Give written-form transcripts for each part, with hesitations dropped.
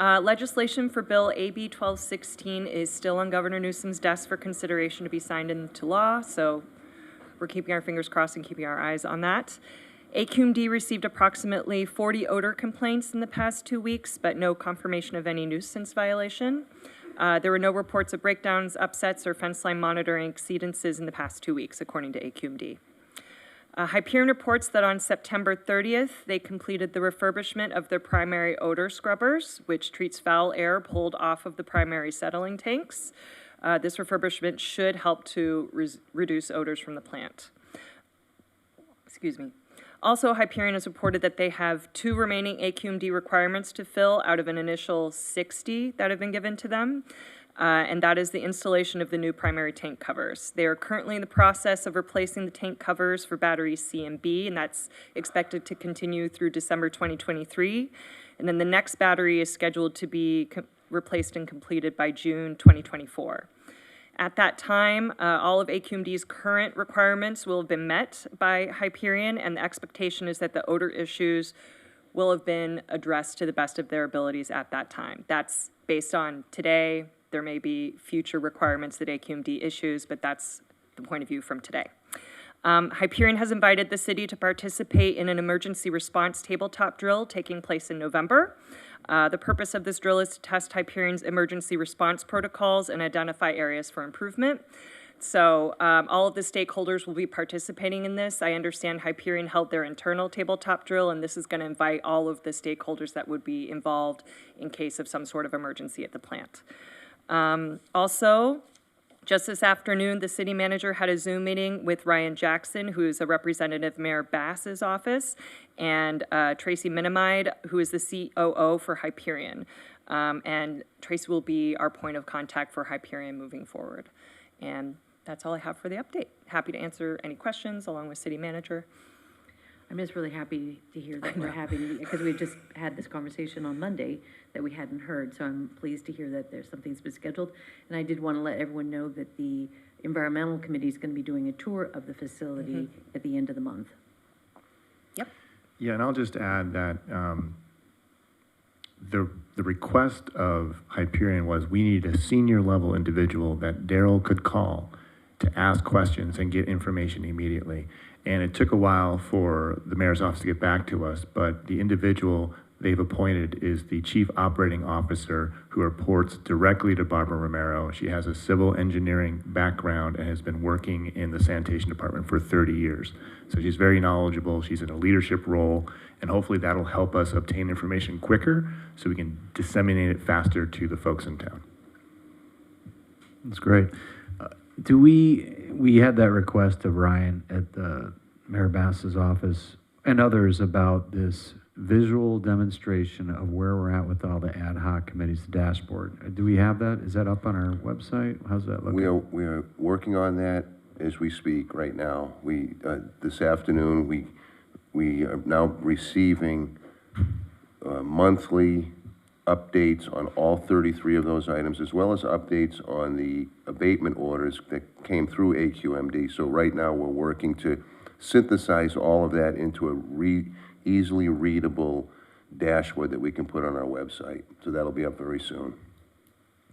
Legislation for Bill AB 1216 is still on Governor Newsom's desk for consideration to be signed into law, so we're keeping our fingers crossed and keeping our eyes on that. AQMD received approximately 40 odor complaints in the past 2 weeks, but no confirmation of any nuisance violation. There were no reports of breakdowns, upsets, or fence line monitoring exceedances in the past 2 weeks, according to AQMD. Hyperion reports that on September 30th, they completed the refurbishment of their primary odor scrubbers, which treats foul air pulled off of the primary settling tanks. This refurbishment should help to reduce odors from the plant. Excuse me. Also, Hyperion has reported that they have 2 remaining AQMD requirements to fill out of an initial 60 that have been given to them. And that is the installation of the new primary tank covers. They are currently in the process of replacing the tank covers for batteries C and B, and that's expected to continue through December 2023. And then the next battery is scheduled to be replaced and completed by June 2024. At that time, all of AQMD's current requirements will have been met by Hyperion, and the expectation is that the odor issues will have been addressed to the best of their abilities at that time. That's based on today. There may be future requirements that AQMD issues, but that's the point of view from today. Hyperion has invited the city to participate in an emergency response tabletop drill taking place in November. The purpose of this drill is to test Hyperion's emergency response protocols and identify areas for improvement. So all of the stakeholders will be participating in this. I understand Hyperion held their internal tabletop drill, and this is going to invite all of the stakeholders that would be involved in case of some sort of emergency at the plant. Also, just this afternoon, the city manager had a Zoom meeting with Ryan Jackson, who is a representative of Mayor Bass's office, and Tracy Minamide, who is the COO for Hyperion. And Tracy will be our point of contact for Hyperion moving forward. And that's all I have for the update. Happy to answer any questions along with city manager. I'm just really happy to hear that we're having, because we just had this conversation on Monday that we hadn't heard, so I'm pleased to hear that there's something's been scheduled. And I did want to let everyone know that the environmental committee is going to be doing a tour of the facility at the end of the month. Yep. Yeah, and I'll just add that the request of Hyperion was we need a senior level individual that Daryl could call to ask questions and get information immediately. And it took a while for the mayor's office to get back to us, but the individual they've appointed is the chief operating officer who reports directly to Barbara Romero. She has a civil engineering background and has been working in the sanitation department for 30 years. So she's very knowledgeable. She's in a leadership role, and hopefully that'll help us obtain information quicker so we can disseminate it faster to the folks in town. That's great. We had that request of Ryan at the Mayor Bass's office and others about this visual demonstration of where we're at with all the ad hoc committees, the dashboard. Do we have that? Is that up on our website? How's that looking? We are working on that as we speak right now. We this afternoon we are now receiving monthly updates on all 33 of those items, as well as updates on the abatement orders that came through AQMD. So right now we're working to synthesize all of that into a easily readable dashboard that we can put on our website. So that'll be up very soon.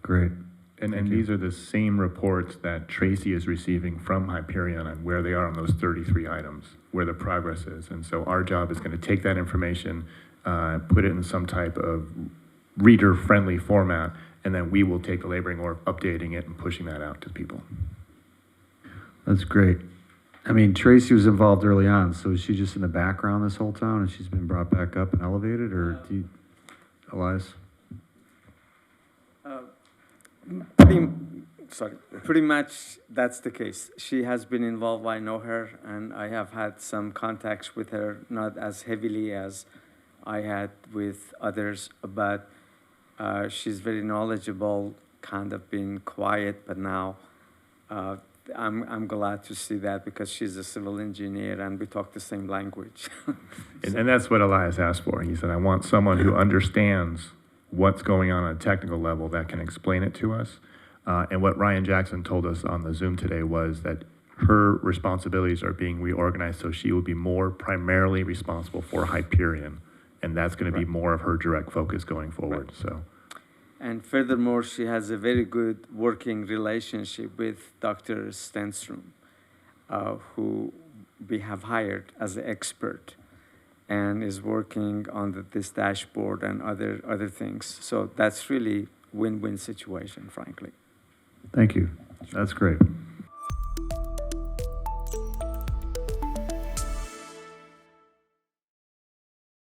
Great. And these are the same reports that Tracy is receiving from Hyperion on where they are on those 33 items, where the progress is. And so our job is going to take that information, put it in some type of reader-friendly format, and then we will take the laboring or updating it and pushing that out to people. That's great. I mean, Tracy was involved early on, so is she just in the background this whole time and she's been brought back up and elevated, or do you, Elias? Pretty much that's the case. She has been involved. I know her, and I have had some contacts with her, not as heavily as I had with others, but she's very knowledgeable, kind of been quiet, but now I'm glad to see that because she's a civil engineer and we talk the same language. And that's what Elias asked for. He said, I want someone who understands what's going on a technical level that can explain it to us. And what Ryan Jackson told us on the Zoom today was that her responsibilities are being reorganized, so she will be more primarily responsible for Hyperion, and that's going to be more of her direct focus going forward. So And furthermore, she has a very good working relationship with Dr. Stenstrom, who we have hired as an expert and is working on this dashboard and other things. So that's really win-win situation, frankly. Thank you. That's great.